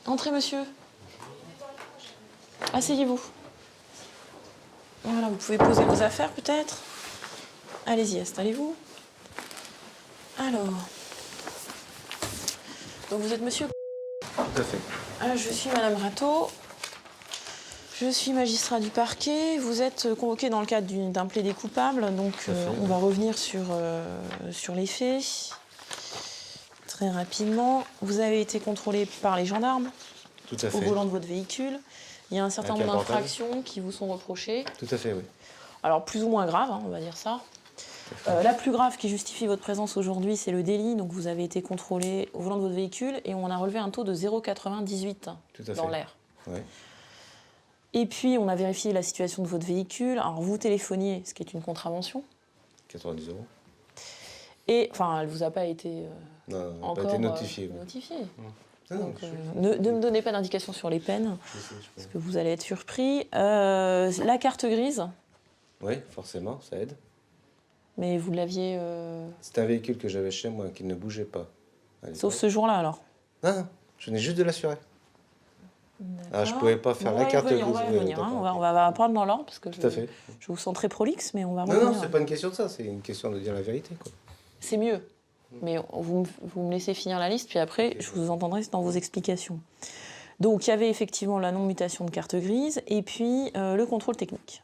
Entrez, monsieur. Asseyez-vous. Voilà, vous pouvez poser vos affaires, peut-être. Allez-y, installez-vous. Alors... Donc, vous êtes monsieur? Tout à fait. Je suis madame Rateau. Je suis magistrat du parquet. Vous êtes convoqué dans le cadre d'un plaidé coupable. Donc, on va revenir sur les faits. Très rapidement. Vous avez été contrôlé par les gendarmes. Tout à fait. Au volant de votre véhicule. Il y a un certain nombre d'infractions qui vous sont reprochées. Tout à fait, oui. Alors, plus ou moins graves, hein, on va dire ça. La plus grave qui justifie votre présence aujourd'hui, c'est le délit. Donc, vous avez été contrôlé au volant de votre véhicule et on a relevé un taux de 0,98 dans l'air. Oui. Et puis, on a vérifié la situation de votre véhicule. Alors, vous téléphoniez, ce qui est une contravention. 90 €. Et, enfin, elle ne vous a pas été non, encore pas été notifiée. notifiée. Non, ne me donnez pas d'indication sur les peines, parce que vous allez être surpris. La carte grise. Oui, forcément, ça aide. Mais vous l'aviez... C'est un véhicule que j'avais chez moi qui ne bougeait pas. Sauf ce jour-là, alors? Non, je venais juste de l'assurer. Ah, je ne pouvais pas faire la carte grise. On va y revenir, hein. on va prendre dans l'ordre, parce que Tout à fait. Je vous sens très prolixe, mais on va revenir. Non, c'est pas une question de ça, c'est une question de dire la vérité, quoi. C'est mieux. Mais vous me laissez finir la liste, puis après, je vous entendrai dans vos explications. Donc, il y avait effectivement la non-mutation de carte grise, et puis le contrôle technique.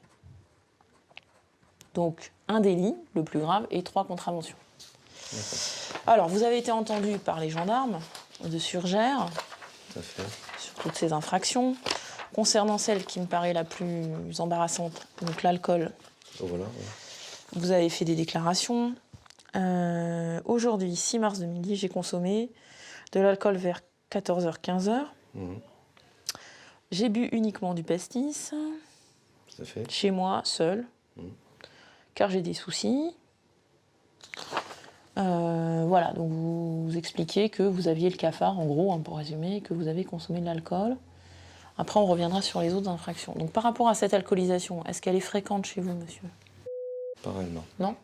Donc, un délit, le plus grave, et 3 contraventions. Alors, vous avez été entendu par les gendarmes de Surgères sur toutes ces infractions. Concernant celle qui me paraît la plus embarrassante, donc l'alcool, Voilà, vous avez fait des déclarations. Aujourd'hui, 6 mars 2010, j'ai consommé de l'alcool vers 14h, 15h. J'ai bu uniquement du pastis. Tout à fait. Chez moi, seul. Car j'ai des soucis. Voilà, donc vous expliquez que vous aviez le cafard, en gros, hein, pour résumer, que vous avez consommé de l'alcool. Après, on reviendra sur les autres infractions. Donc, par rapport à cette alcoolisation, est-ce qu'elle est fréquente chez vous, monsieur? Pareil, non. Non?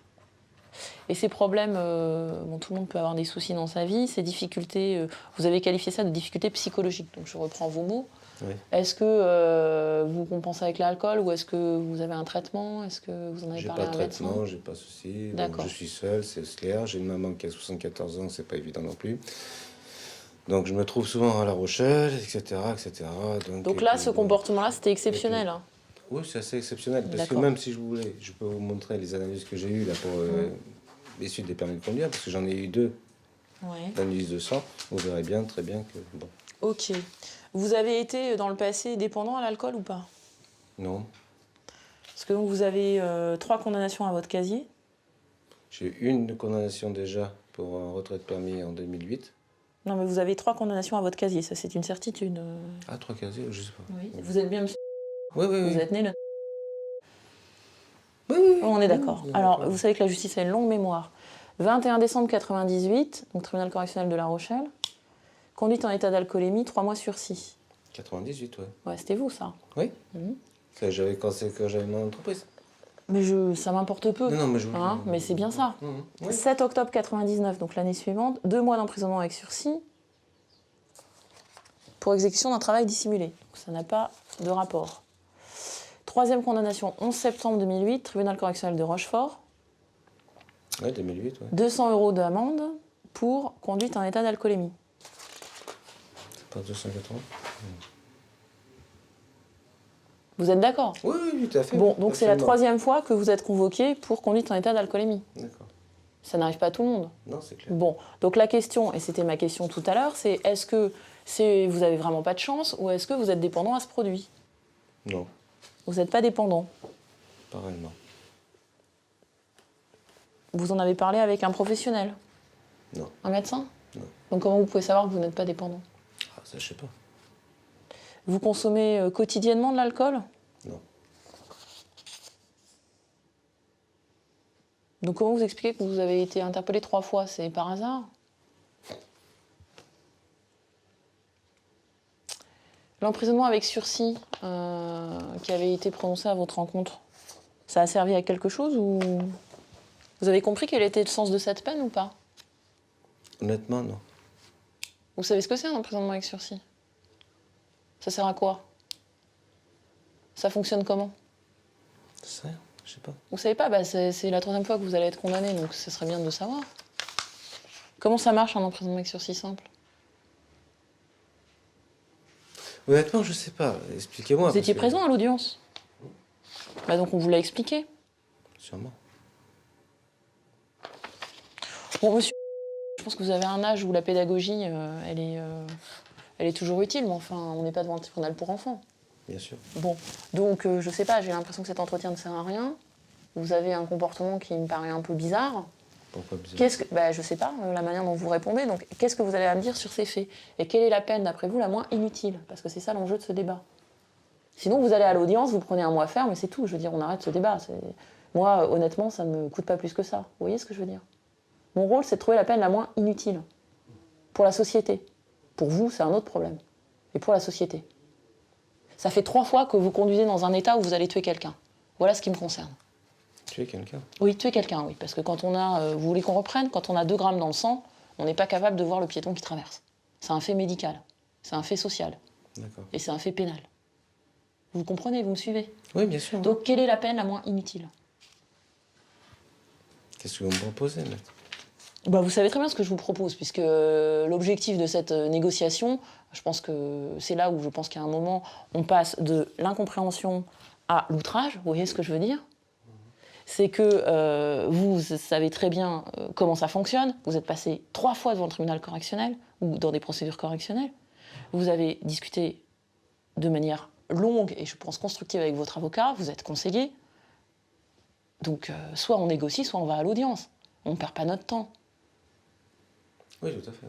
Et ces problèmes, tout le monde peut avoir des soucis dans sa vie, ces difficultés, vous avez qualifié ça de difficultés psychologiques, donc je reprends vos mots. Oui. Est-ce que vous compensez avec l'alcool ou est-ce que vous avez un traitement? Est-ce que vous en avez parlé à un médecin? J'ai pas de traitement, j'ai pas de soucis. Je suis seul, c'est clair. J'ai une maman qui a 74 ans, c'est pas évident non plus. Donc je me trouve souvent à La Rochelle, etc. Donc là, ce comportement-là, c'était exceptionnel. Hein. Oui, c'est assez exceptionnel. Parce que même si je voulais, je peux vous montrer les analyses que j'ai eues là pour les suites des permis de conduire, parce que j'en ai eu 2 d'analyse de sang. Vous verrez bien, très bien que... Bon. Ok. Vous avez été dans le passé dépendant à l'alcool ou pas? Non. Parce que donc, vous avez 3 condamnations à votre casier. J'ai eu une condamnation déjà pour un retrait de permis en 2008. Non, mais vous avez 3 condamnations à votre casier, ça c'est une certitude. Ah, 3 casiers, je sais pas. Oui. Vous êtes bien monsieur? Oui. Vous êtes né le... Oui. On est d'accord. Alors, vous savez que la justice a une longue mémoire. 21 décembre 1998, donc tribunal correctionnel de La Rochelle. Conduite en état d'alcoolémie, 3 mois sursis. 98, ouais. Ouais, c'était vous, ça. Oui. Quand j'avais mon entreprise. Mais ça m'importe peu. Non, mais mais c'est bien ça. Oui. 7 octobre 99, donc l'année suivante, 2 mois d'emprisonnement avec sursis pour exécution d'un travail dissimulé. Donc, ça n'a pas de rapport. 3e condamnation, 11 septembre 2008, tribunal correctionnel de Rochefort. Oui, 2008, ouais. 200 € d'amende pour conduite en état d'alcoolémie. C'est pas 280 ? Vous êtes d'accord? Oui, tout à fait. Bon, donc c'est la 3e fois que vous êtes convoqué pour conduite en état d'alcoolémie. D'accord. Ça n'arrive pas à tout le monde. Non, c'est clair. Bon, donc la question, et c'était ma question tout à l'heure, c'est est-ce que vous avez vraiment pas de chance ou est-ce que vous êtes dépendant à ce produit? Non. Vous n'êtes pas dépendant? Pareil, non. Vous en avez parlé avec un professionnel? Non. Un médecin? Non. Donc comment vous pouvez savoir que vous n'êtes pas dépendant? Ah, ça, je sais pas. Vous consommez quotidiennement de l'alcool? Non. Donc comment vous expliquez que vous avez été interpellé 3 fois? C'est par hasard? L'emprisonnement avec sursis qui avait été prononcé à votre rencontre, ça a servi à quelque chose ou vous avez compris quel était le sens de cette peine ou pas? Honnêtement, non. Vous savez ce que c'est un emprisonnement avec sursis? Ça sert à quoi? Ça fonctionne comment? C'est rien, je sais pas. Vous savez pas, bah c'est la 3e fois que vous allez être condamné, donc ce serait bien de le savoir. Comment ça marche un emprisonnement avec sursis simple? Honnêtement, je sais pas. Expliquez-moi. Vous étiez présent à l'audience? Bah donc on vous l'a expliqué. Sûrement. Bon, monsieur, je pense que vous avez un âge où la pédagogie, elle est toujours utile, mais enfin, on n'est pas devant le tribunal pour enfants. Bien sûr. Bon, donc je sais pas, j'ai l'impression que cet entretien ne sert à rien. Vous avez un comportement qui me paraît un peu bizarre. Pourquoi bizarre? Bah, je sais pas, la manière dont vous répondez. Donc, qu'est-ce que vous allez à me dire sur ces faits? Et quelle est la peine, d'après vous, la moins inutile? Parce que c'est ça l'enjeu de ce débat. Sinon, vous allez à l'audience, vous prenez un mois ferme, mais c'est tout. Je veux dire, on arrête ce débat. Moi, honnêtement, ça ne me coûte pas plus que ça. Vous voyez ce que je veux dire? Mon rôle, c'est de trouver la peine la moins inutile. Pour la société. Pour vous, c'est un autre problème. Et pour la société. Ça fait 3 fois que vous conduisez dans un état où vous allez tuer quelqu'un. Voilà ce qui me concerne. Tuer quelqu'un? Oui, tuer quelqu'un, oui. Parce que quand on a... vous voulez qu'on reprenne? Quand on a 2 grammes dans le sang, on n'est pas capable de voir le piéton qui traverse. C'est un fait médical. C'est un fait social. D'accord. Et c'est un fait pénal. Vous comprenez? Vous me suivez? Oui, bien sûr. Donc, quelle est la peine la moins inutile? Qu'est-ce que vous me proposez, maître? Bah, vous savez très bien ce que je vous propose, puisque l'objectif de cette négociation, je pense que c'est là où je pense qu'à un moment, on passe de l'incompréhension à l'outrage. Vous voyez ce que je veux dire? C'est que vous savez très bien comment ça fonctionne. Vous êtes passé 3 fois devant le tribunal correctionnel ou dans des procédures correctionnelles. Vous avez discuté de manière longue et je pense constructive avec votre avocat. Vous êtes conseillé. Donc, soit on négocie, soit on va à l'audience. On ne perd pas notre temps. Oui, tout à fait.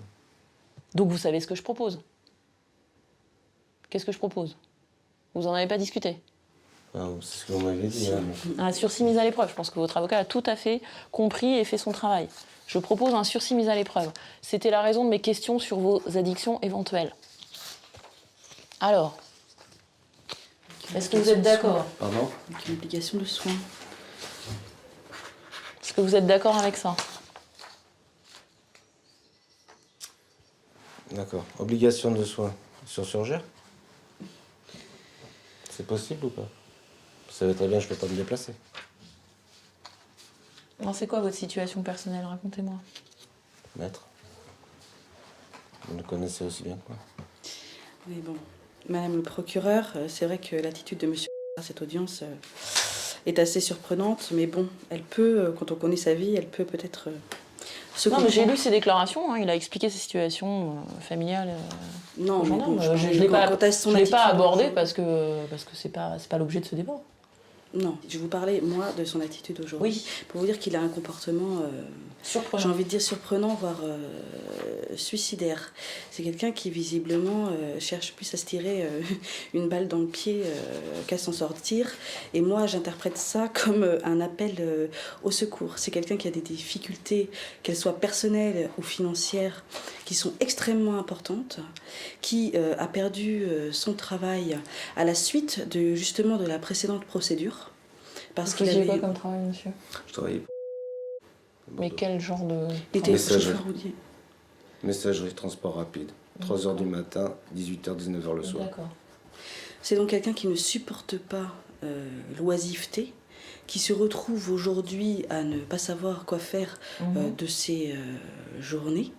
Donc vous savez ce que je propose. Qu'est-ce que je propose? Vous n'en avez pas discuté? C'est ce que vous m'avez dit. Un sursis mis à l'épreuve. Je pense que votre avocat a tout à fait compris et fait son travail. Je propose un sursis mis à l'épreuve. C'était la raison de mes questions sur vos addictions éventuelles. Alors, est-ce que vous êtes d'accord? Pardon? Avec une obligation de soins. Est-ce que vous êtes d'accord avec ça? D'accord. Obligation de soins sur surgère? C'est possible ou pas? Vous savez très bien, je ne peux pas me déplacer. Alors, c'est quoi votre situation personnelle? Racontez-moi. Maître, vous le connaissez aussi bien que moi. Oui, bon. Madame le procureur, c'est vrai que l'attitude de monsieur à cette audience est assez surprenante, mais bon, elle peut, quand on connaît sa vie, elle peut peut-être se Non, comprendre. mais j'ai lu ses déclarations, hein, il a expliqué ses situations familiales. Non, mais bon, je ne l'ai pas abordé parce que c'est pas l'objet de ce débat. Non, je vous parlais, moi, de son attitude aujourd'hui. Oui. Pour vous dire qu'il a un comportement, surprenant. j'ai envie de dire surprenant, voire suicidaire. C'est quelqu'un qui, visiblement, cherche plus à se tirer une balle dans le pied qu'à s'en sortir. Et moi, j'interprète ça comme un appel au secours. C'est quelqu'un qui a des difficultés, qu'elles soient personnelles ou financières, qui sont extrêmement importantes, qui a perdu son travail à la suite justement de la précédente procédure. Parce qu'il avait quoi comme travail, monsieur? Je travaillais. Mais quel genre de... Il était chauffeur routier. Messagerie, transport rapide. 3h du matin, 18h, 19h le soir. D'accord. C'est donc quelqu'un qui ne supporte pas l'oisiveté, qui se retrouve aujourd'hui à ne pas savoir quoi faire de ses journées,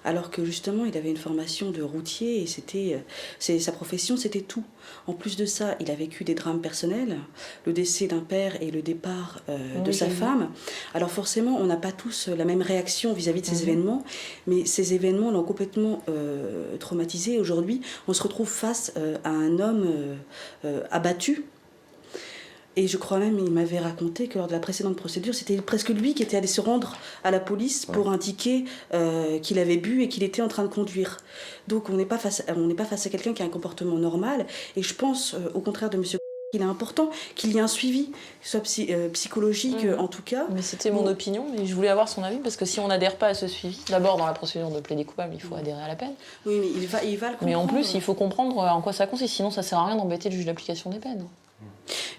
alors que justement il avait une formation de routier et sa profession c'était tout. En plus de ça, il a vécu des drames personnels, le décès d'un père et le départ de sa femme. Alors forcément, on n'a pas tous la même réaction vis-à-vis de ces événements, mais ces événements l'ont complètement traumatisé. Aujourd'hui, on se retrouve face à un homme abattu. Et je crois même, il m'avait raconté que lors de la précédente procédure, c'était presque lui qui était allé se rendre à la police pour indiquer qu'il avait bu et qu'il était en train de conduire. Donc on n'est pas face à quelqu'un qui a un comportement normal. Et je pense, au contraire de monsieur, qu'il est important qu'il y ait un suivi, soit psychologique en tout cas. Mais c'était mon opinion, et je voulais avoir son avis, parce que si on n'adhère pas à ce suivi, d'abord dans la procédure de plaider coupable, il faut adhérer à la peine. Oui, mais il va le comprendre. Mais en plus, il faut comprendre en quoi ça consiste, sinon ça sert à rien d'embêter le juge d'application des peines.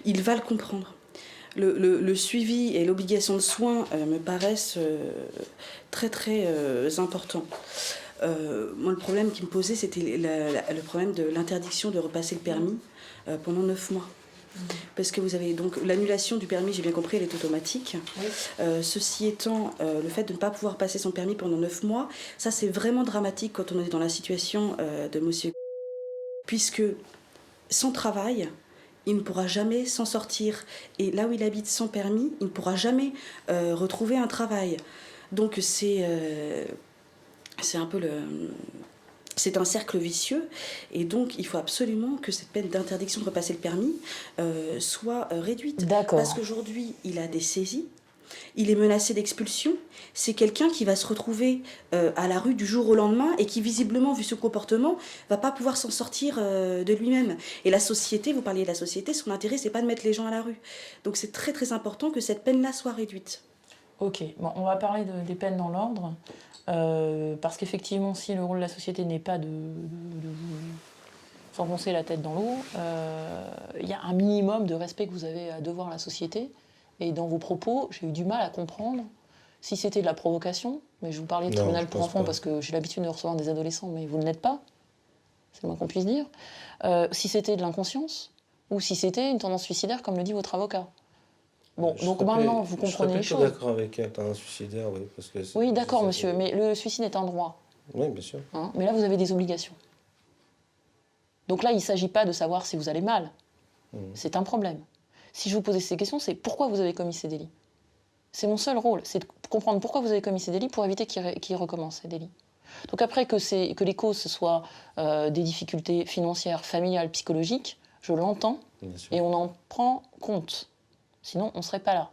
Il va le comprendre. Le suivi et l'obligation de soins me paraissent très très importants. Moi, le problème qui me posait, c'était le problème de l'interdiction de repasser le permis pendant 9 mois. Parce que vous avez donc l'annulation du permis, j'ai bien compris, elle est automatique. Ceci étant, le fait de ne pas pouvoir passer son permis pendant 9 mois, ça c'est vraiment dramatique quand on est dans la situation de monsieur. Puisque sans travail, il ne pourra jamais s'en sortir. Et là où il habite sans permis, il ne pourra jamais retrouver un travail. Donc c'est un peu c'est un cercle vicieux, et donc il faut absolument que cette peine d'interdiction de repasser le permis soit réduite. D'accord. Parce qu'aujourd'hui, il a des saisies, il est menacé d'expulsion. C'est quelqu'un qui va se retrouver à la rue du jour au lendemain et qui, visiblement, vu son comportement, va pas pouvoir s'en sortir de lui-même. Et la société, vous parliez de la société, son intérêt, c'est pas de mettre les gens à la rue. Donc c'est très très important que cette peine-là soit réduite. Ok, bon, on va parler des peines dans l'ordre. Parce qu'effectivement, si le rôle de la société n'est pas de s'enfoncer la tête dans l'eau, il y a un minimum de respect que vous avez à devoir à la société. Et dans vos propos, j'ai eu du mal à comprendre si c'était de la provocation. Mais je vous parlais de tribunal pour enfants parce que j'ai l'habitude de recevoir des adolescents, mais vous ne l'êtes pas. C'est le moins qu'on puisse dire. Si c'était de l'inconscience ou si c'était une tendance suicidaire, comme le dit votre avocat. Bon, donc maintenant, vous comprenez les choses. Je suis d'accord avec elle, un suicidaire, oui. Parce que oui, d'accord, monsieur, mais le suicide est un droit. Oui, bien sûr. Hein, mais là, vous avez des obligations. Donc là, il ne s'agit pas de savoir si vous allez mal. C'est un problème. Si je vous posais ces questions, c'est pourquoi vous avez commis ces délits. C'est mon seul rôle, c'est de comprendre pourquoi vous avez commis ces délits pour éviter qu'ils recommencent ces délits. Donc après que les causes, ce soient des difficultés financières, familiales, psychologiques, je l'entends et on en prend compte. Sinon, on ne serait pas là.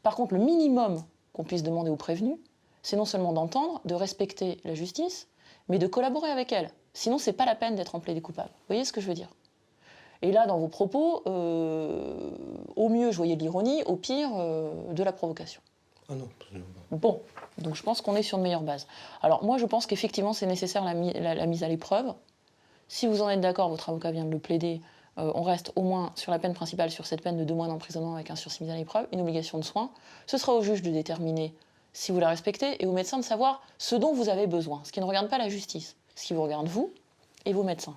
Par contre, le minimum qu'on puisse demander aux prévenus, c'est non seulement d'entendre, de respecter la justice, mais de collaborer avec elle. Sinon, ce n'est pas la peine d'être en plaidé coupable. Vous voyez ce que je veux dire? Et là, dans vos propos, au mieux, je voyais de l'ironie, au pire, de la provocation. Ah non, absolument pas. Bon, donc je pense qu'on est sur de meilleures bases. Alors moi, je pense qu'effectivement, c'est nécessaire la mise à l'épreuve. Si vous en êtes d'accord, votre avocat vient de le plaider, on reste au moins sur la peine principale, sur cette peine de 2 mois d'emprisonnement avec un sursis mis à l'épreuve, une obligation de soins. Ce sera au juge de déterminer si vous la respectez et au médecin de savoir ce dont vous avez besoin, ce qui ne regarde pas la justice, ce qui vous regarde vous et vos médecins.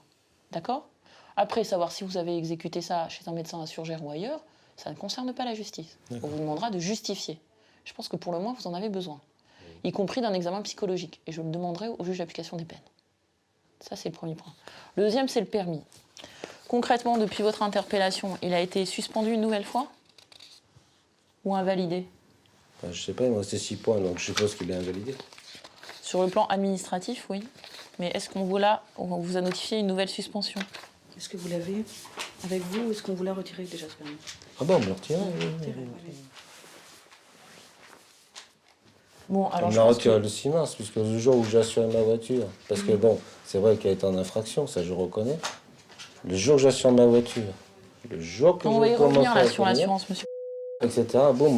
D'accord ? Après, savoir si vous avez exécuté ça chez un médecin, un surgère ou ailleurs, ça ne concerne pas la justice. On vous demandera de justifier. Je pense que pour le moins, vous en avez besoin, y compris d'un examen psychologique. Et je le demanderai au juge d'application des peines. Ça, c'est le premier point. Le deuxième, c'est le permis. Concrètement, depuis votre interpellation, il a été suspendu une nouvelle fois ou invalidé? Je ne sais pas, il me restait 6 points, donc je suppose qu'il est invalidé. Sur le plan administratif, oui. Mais est-ce qu'on vous a notifié une nouvelle suspension? Est-ce que vous l'avez avec vous ou est-ce qu'on vous l'a retiré déjà ce permis? Ah bon, on me l'a retiré. Bon, alors on me l'a retiré le 6 mars, puisque le jour où j'ai assuré ma voiture, parce que bon, c'est vrai qu'elle est en infraction, ça je reconnais. Le jour où j'assure ma voiture, le jour que on va y revenir là sur l'assurance, monsieur. Etc. Bon,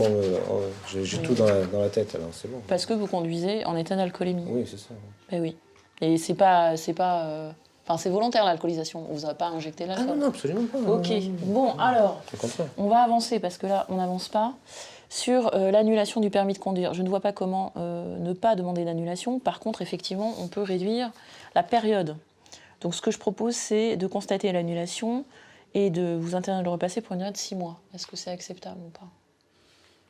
j'ai tout dans la tête, alors c'est bon. Parce que vous conduisez en état d'alcoolémie. Oui, c'est ça. Ben oui. Et c'est pas enfin, c'est volontaire l'alcoolisation. On vous a pas injecté l'alcool. Ah non, absolument pas. Ok. Bon, alors, on va avancer parce que là, on n'avance pas. Sur l'annulation du permis de conduire, je ne vois pas comment ne pas demander d'annulation. Par contre, effectivement, on peut réduire la période. Donc, ce que je propose, c'est de constater l'annulation et de vous interdire de le repasser pour une durée de 6 mois. Est-ce que c'est acceptable ou pas?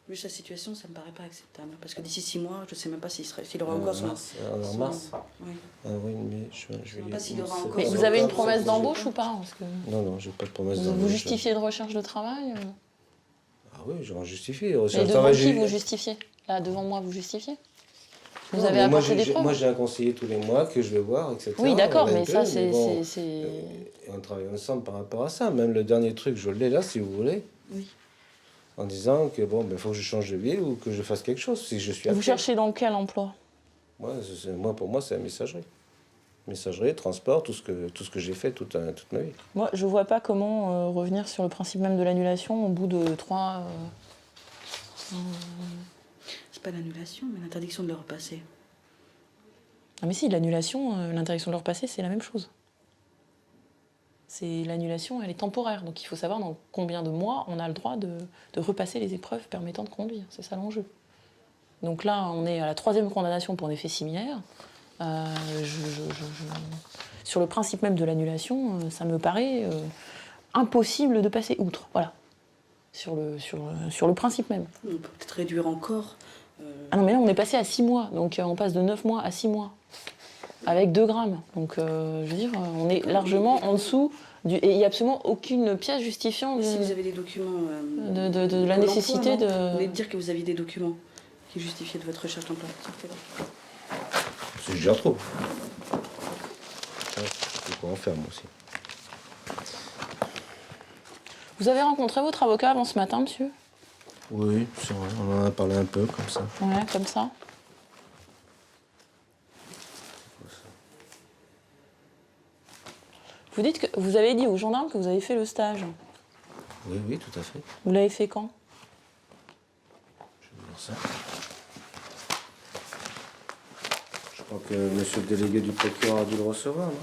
Vu sa situation, ça ne me paraît pas acceptable. Parce que d'ici 6 mois, je ne sais même pas s'il aura encore son... En mars. Oui. Oui, mais je vais pas s'il aura encore... Mais vous avez une promesse d'embauche ou pas? Parce que... Non, j'ai pas de promesse d'embauche. Vous justifiez de recherche de travail? Ah oui, j'en justifie. Et devant qui vous justifiez? Là, devant moi, vous justifiez? Vous avez apporté des preuves? Moi, j'ai un conseiller tous les mois que je vais voir, etc. Oui, d'accord, mais ça, c'est... Et on travaille ensemble par rapport à ça. Même le dernier truc, je l'ai là, si vous voulez. Oui. En disant que bon, faut que je change de ville ou que je fasse quelque chose si je suis. Vous cherchez dans quel emploi? Pour moi, c'est la messagerie. Messagerie, transport, tout ce que j'ai fait toute ma vie. Moi, je vois pas comment revenir sur le principe même de l'annulation au bout de 3... C'est pas l'annulation, mais l'interdiction de le repasser. Ah mais si, l'annulation, l'interdiction de le repasser, c'est la même chose. C'est l'annulation, elle est temporaire. Donc il faut savoir dans combien de mois on a le droit de repasser les épreuves permettant de conduire. C'est ça l'enjeu. Donc là, on est à la 3e condamnation pour un effet similaire. Sur le principe même de l'annulation, ça me paraît impossible de passer outre. Voilà. Sur le principe même. On peut peut-être réduire encore. Ah non, mais là, on est passé à 6 mois. Donc, on passe de 9 mois à 6 mois. Avec 2 grammes. Donc, je veux dire, on est largement en dessous. Et il n'y a absolument aucune pièce justifiant si vous avez des documents de la nécessité de... Vous voulez dire que vous aviez des documents qui justifiaient de votre recherche d'emploi. C'est déjà trop. Il faut en faire, moi aussi. Vous avez rencontré votre avocat avant ce matin, monsieur? Oui, c'est vrai. On en a parlé un peu, comme ça. Ouais, comme ça. Vous dites que vous avez dit aux gendarmes que vous avez fait le stage. Oui, tout à fait. Vous l'avez fait quand? Je vais vous dire ça. Je crois que monsieur le délégué du procureur a dû le recevoir, non?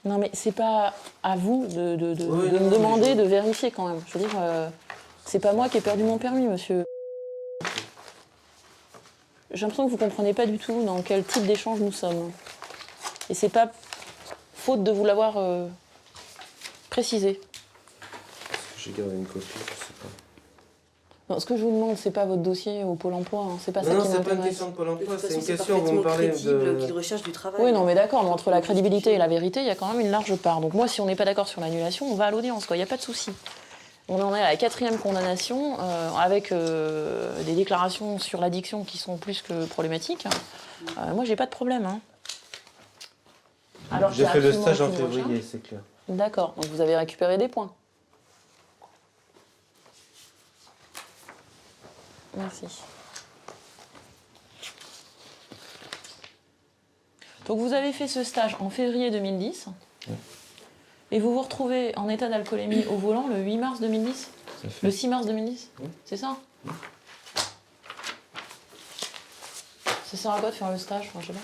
Non, mais c'est pas à vous de me demander de vérifier quand même. Je veux dire, c'est pas moi qui ai perdu mon permis, monsieur. J'ai l'impression que vous comprenez pas du tout dans quel type d'échange nous sommes. Et c'est pas faute de vous l'avoir précisé. J'ai gardé une copie, je sais pas. Non, ce que je vous demande, c'est pas votre dossier au Pôle emploi, hein. C'est pas ça qui m'intéresse. Non, c'est pas une question de Pôle emploi, c'est une question, vous me me parlez de... qu'il recherche du travail. Oui, non, mais d'accord, mais entre la crédibilité et la vérité, il y a quand même une large part. Donc moi, si on n'est pas d'accord sur l'annulation, on va à l'audience, quoi. Il n'y a pas de souci. On en est à la 4e condamnation, avec des déclarations sur l'addiction qui sont plus que problématiques. Moi, j'ai pas de problème, hein. J'ai fait le stage en février, c'est clair. D'accord, donc vous avez récupéré des points. Merci. Donc vous avez fait ce stage en février 2010. Oui. Et vous vous retrouvez en état d'alcoolémie au volant le 8 mars 2010 ? Le 6 mars 2010 ? Oui. C'est ça ? Oui. Ça sert à quoi de faire le stage ? Enfin, je sais pas.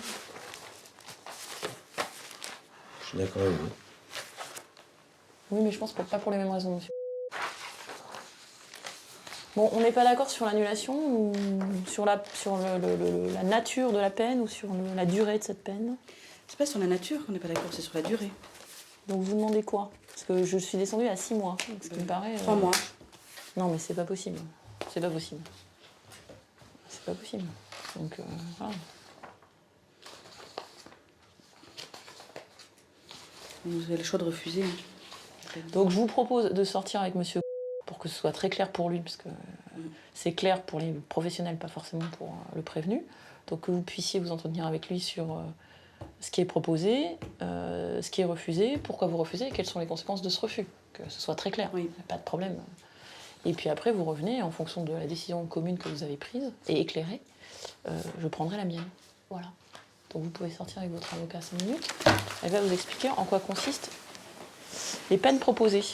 Je suis d'accord avec vous. Oui, mais je pense pas pour les mêmes raisons, monsieur. Bon, on n'est pas d'accord sur l'annulation ou sur la nature de la peine ou sur la durée de cette peine ? C'est pas sur la nature qu'on n'est pas d'accord, c'est sur la durée. Donc vous demandez quoi ? Parce que je suis descendue à 6 mois, ce qui me paraît... 3 mois. Non, mais c'est pas possible. C'est pas possible. C'est pas possible. Donc, voilà. Vous avez le choix de refuser. Hein. Donc je vous propose de sortir avec monsieur pour que ce soit très clair pour lui, parce que c'est clair pour les professionnels, pas forcément pour le prévenu. Donc que vous puissiez vous entretenir avec lui sur ce qui est proposé, ce qui est refusé, pourquoi vous refusez et quelles sont les conséquences de ce refus. Que ce soit très clair, oui. Pas de problème. Et puis après, vous revenez en fonction de la décision commune que vous avez prise et éclairée. Je prendrai la mienne. Voilà. Donc vous pouvez sortir avec votre avocat 5 minutes. Elle va vous expliquer en quoi consistent les peines proposées.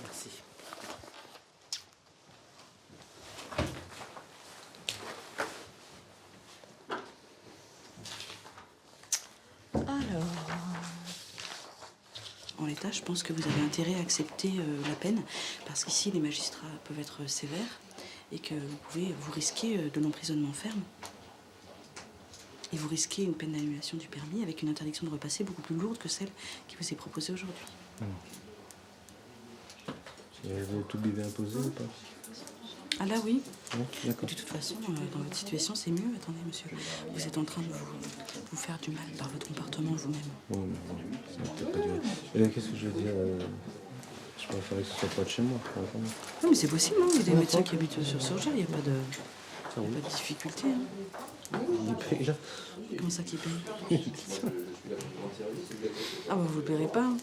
Merci. En l'état, je pense que vous avez intérêt à accepter la peine, parce qu'ici, les magistrats peuvent être sévères et que vous risquez de l'emprisonnement ferme. Et vous risquez une peine d'annulation du permis avec une interdiction de repasser beaucoup plus lourde que celle qui vous est proposée aujourd'hui. Vous avez tout bébé imposé ou pas? Ah là, oui. Oui, d'accord. De toute façon, dans votre situation, c'est mieux. Attendez, monsieur, vous êtes en train de vous faire du mal par votre comportement vous-même. Oui, mais ça n'a peut-être pas duré. Et qu'est-ce que je veux dire je préférais que ce soit pas de chez moi. Non, mais c'est possible, hein. Il y a des médecins qui habitent sur Sorgères, il n'y a pas de difficulté. Hein. Il paye là. Comment ça qu'il paye? Ah bah vous le paierez pas. Hein.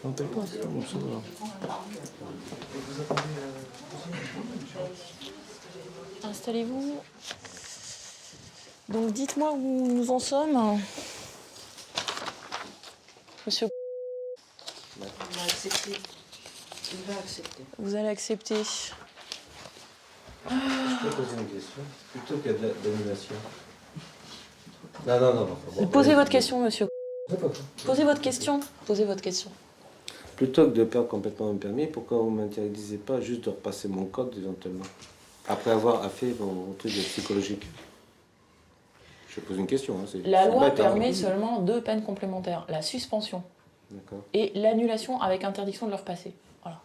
On paye pas, c'est bon, ça va. Installez-vous. Donc dites-moi où nous en sommes. Monsieur. Il va accepter. Il va accepter. Vous allez accepter. Je peux poser une question plutôt qu'à de l'annulation. Non. Bon, Posez votre question, monsieur. Posez votre question. Posez votre question. Plutôt que de perdre complètement mon permis, pourquoi vous ne m'interdisez pas juste de repasser mon code éventuellement? Après avoir fait mon truc psychologique. Je pose une question. Hein, la loi permet seulement 2 peines complémentaires. La suspension et l'annulation avec interdiction de le repasser. Voilà.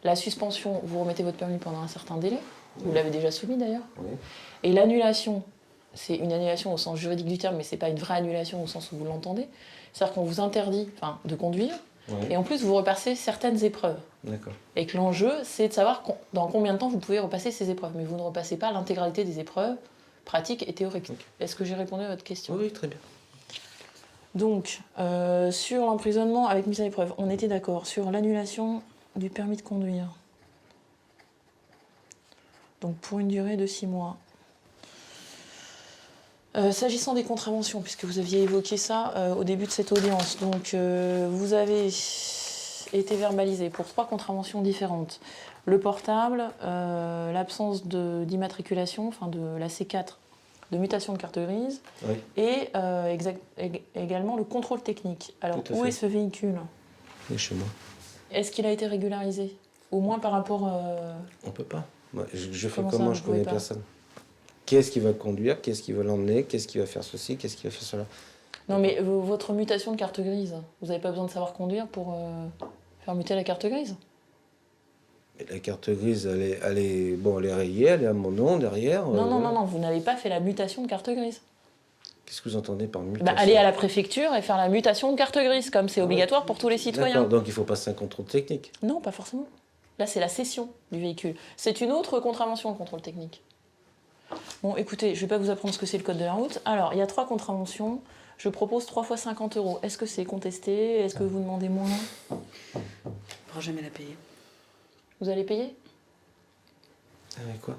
La suspension, vous remettez votre permis pendant un certain délai. Vous l'avez déjà soumis d'ailleurs. Oui. Et l'annulation, c'est une annulation au sens juridique du terme, mais ce n'est pas une vraie annulation au sens où vous l'entendez. C'est-à-dire qu'on vous interdit de conduire, et en plus vous repassez certaines épreuves. D'accord. Et que l'enjeu, c'est de savoir dans combien de temps vous pouvez repasser ces épreuves. Mais vous ne repassez pas l'intégralité des épreuves pratiques et théoriques. Okay. Est-ce que j'ai répondu à votre question ? Oui, très bien. Donc, sur l'emprisonnement avec mise à l'épreuve, on était d'accord. Sur l'annulation du permis de conduire. Donc, pour une durée de 6 mois. S'agissant des contraventions, puisque vous aviez évoqué ça au début de cette audience, donc vous avez été verbalisé pour 3 contraventions différentes. Le portable, l'absence d'immatriculation, enfin de la C4, de mutation de carte grise, oui. Et également le contrôle technique. Alors, où est ce véhicule ? Il est chez moi. Est-ce qu'il a été régularisé ? Au moins par rapport... On peut pas. Moi, je fais comment ? Je connais personne. Qui est-ce qui va conduire ? Qui est-ce qui va l'emmener ? Qu'est-ce qui va faire ceci ? Qu'est-ce qui va faire cela ? Non, mais votre mutation de carte grise, vous n'avez pas besoin de savoir conduire pour faire muter la carte grise ? La carte grise, elle est rayée, elle est à mon nom derrière. Non, vous n'avez pas fait la mutation de carte grise. Qu'est-ce que vous entendez par mutation ? Aller à la préfecture et faire la mutation de carte grise, comme c'est obligatoire pour tous les citoyens. D'accord, donc il faut passer un contrôle technique ? Non, pas forcément. Là, c'est la cession du véhicule. C'est une autre contravention, le contrôle technique. Bon, écoutez, je ne vais pas vous apprendre ce que c'est le code de la route. Alors, il y a 3 contraventions. Je propose 3 fois 50 €. Est-ce que c'est contesté ? Est-ce que vous demandez moins ? On ne pourra jamais la payer. Vous allez payer ? Avec quoi ?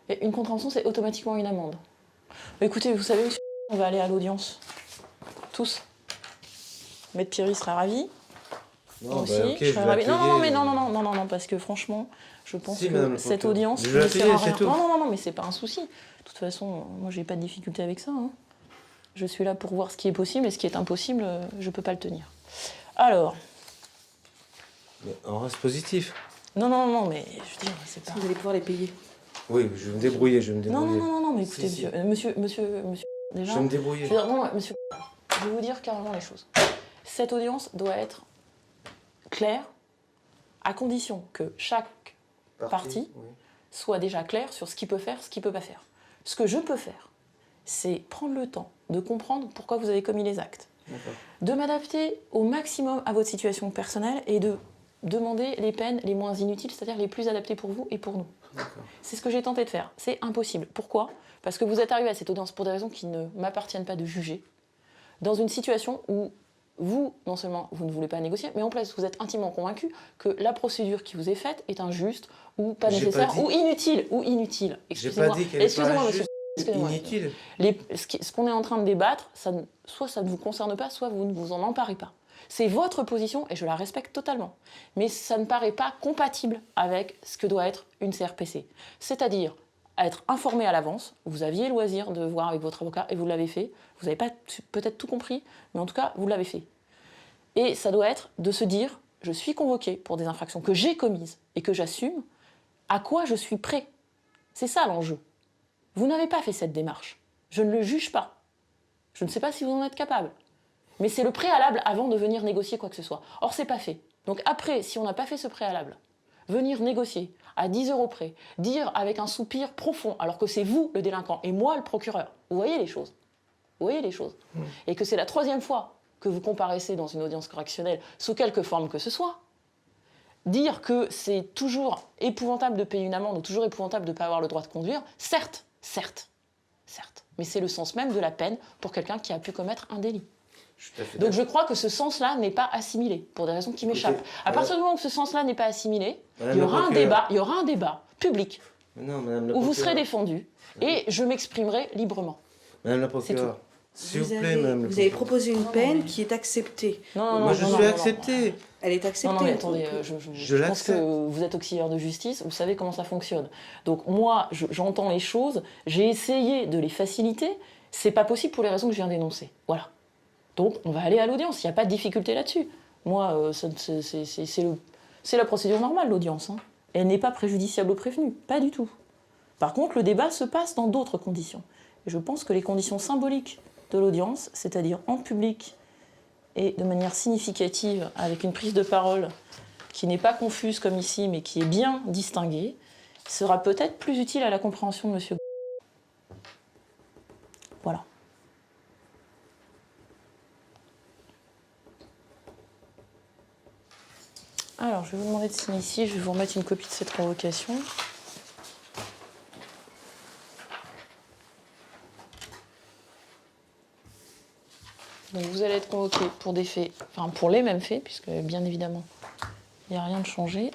Et une contravention, c'est automatiquement une amende. Écoutez, vous savez, monsieur, on va aller à l'audience. Tous. Maître Pierry sera ravi. Non, aussi, okay, je serais ravie. Non, parce que franchement, je pense que cette audience ne sert à rien. Non, mais c'est pas un souci. De toute façon, moi, j'ai pas de difficulté avec ça. Hein. Je suis là pour voir ce qui est possible, et ce qui est impossible, je peux pas le tenir. Alors... Mais on reste positif. Non, mais je veux dire, c'est pas... Vous allez pouvoir les payer. Oui, je vais me débrouiller, Non, mais écoutez, monsieur, déjà... Je vais me débrouiller. Je veux dire, non, monsieur, je vais vous dire carrément les choses. Cette audience doit être claire, à condition que chaque partie soit déjà claire sur ce qu'il peut faire, ce qu'il ne peut pas faire. Ce que je peux faire, c'est prendre le temps de comprendre pourquoi vous avez commis les actes, de m'adapter au maximum à votre situation personnelle et de demander les peines les moins inutiles, c'est-à-dire les plus adaptées pour vous et pour nous. C'est ce que j'ai tenté de faire. C'est impossible. Pourquoi ? Parce que vous êtes arrivé à cette audience pour des raisons qui ne m'appartiennent pas de juger, dans une situation où vous, non seulement vous ne voulez pas négocier, mais en plus vous êtes intimement convaincu que la procédure qui vous est faite est injuste ou pas nécessaire ou inutile. Excusez-moi. J'ai pas dit qu'elle est pas monsieur. Inutile. Ce qu'on est en train de débattre, soit ça ne vous concerne pas, soit vous ne vous en emparez pas. C'est votre position et je la respecte totalement. Mais ça ne paraît pas compatible avec ce que doit être une CRPC. C'est-à-dire être informé à l'avance. Vous aviez le loisir de voir avec votre avocat et vous l'avez fait. Vous n'avez pas peut-être tout compris, mais en tout cas, vous l'avez fait. Et ça doit être de se dire, je suis convoqué pour des infractions que j'ai commises et que j'assume, à quoi je suis prêt. C'est ça l'enjeu. Vous n'avez pas fait cette démarche. Je ne le juge pas. Je ne sais pas si vous en êtes capable. Mais c'est le préalable avant de venir négocier quoi que ce soit. Or, c'est pas fait. Donc après, si on n'a pas fait ce préalable, venir négocier à 10 € près, dire avec un soupir profond, alors que c'est vous le délinquant et moi le procureur, vous voyez les choses. Et que c'est la 3e fois que vous comparaissez dans une audience correctionnelle, sous quelque forme que ce soit, dire que c'est toujours épouvantable de payer une amende ou toujours épouvantable de ne pas avoir le droit de conduire, certes, mais c'est le sens même de la peine pour quelqu'un qui a pu commettre un délit. Donc je crois que ce sens-là n'est pas assimilé, pour des raisons qui m'échappent. À partir du moment où ce sens-là n'est pas assimilé, il y aura un débat public où vous serez défendu et je m'exprimerai librement. Madame la procureure, s'il vous plaît, madame la procureure. Vous avez proposé une peine qui est acceptée. Moi, je suis accepté. Elle est acceptée. Non, mais attendez, je pense que vous êtes auxiliaire de justice, vous savez comment ça fonctionne. Donc moi, j'entends les choses, j'ai essayé de les faciliter, c'est pas possible pour les raisons que je viens d'énoncer. Voilà. Donc on va aller à l'audience, il n'y a pas de difficulté là-dessus. Moi, c'est la procédure normale, l'audience. Hein. Elle n'est pas préjudiciable au prévenu, pas du tout. Par contre, le débat se passe dans d'autres conditions. Et je pense que les conditions symboliques de l'audience, c'est-à-dire en public et de manière significative, avec une prise de parole qui n'est pas confuse comme ici, mais qui est bien distinguée, sera peut-être plus utile à la compréhension de M. Voilà. Alors, je vais vous demander de signer ici, je vais vous remettre une copie de cette convocation. Donc vous allez être convoqué pour des faits, enfin pour les mêmes faits, puisque bien évidemment, il n'y a rien de changé,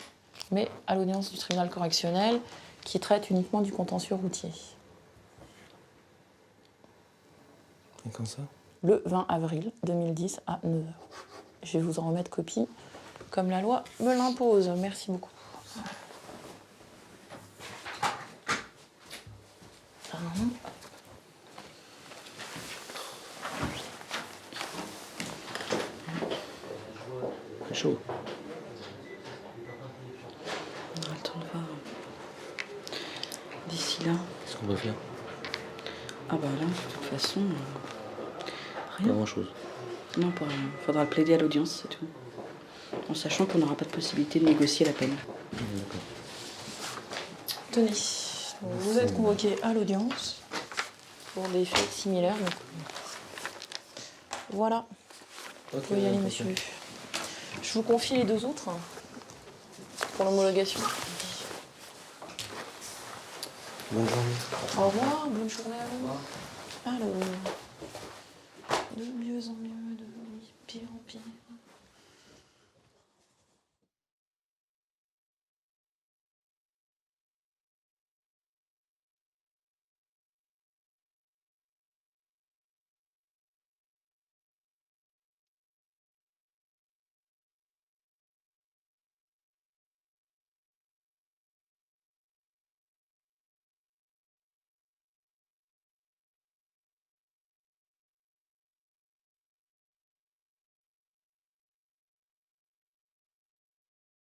mais à l'audience du tribunal correctionnel qui traite uniquement du contentieux routier. Et quand ça ? Le 20 avril 2010 à 9h. Je vais vous en remettre copie, comme la loi me l'impose. Merci beaucoup. C'est chaud. On aura le temps de voir. D'ici là. Qu'est-ce qu'on va faire ? Ah bah là, de toute façon, rien. Pas grand-chose. Non, pas rien. Faudra le plaider à l'audience, c'est tout. En sachant qu'on n'aura pas de possibilité de négocier la peine. D'accord. Tenez, vous êtes convoqué à l'audience pour des faits similaires. Donc... Voilà. Vous pouvez y aller, monsieur. Je vous confie les deux autres pour l'homologation. Bonne journée. Au revoir, bonne journée à vous. Alors, de mieux en mieux, de pire en pire.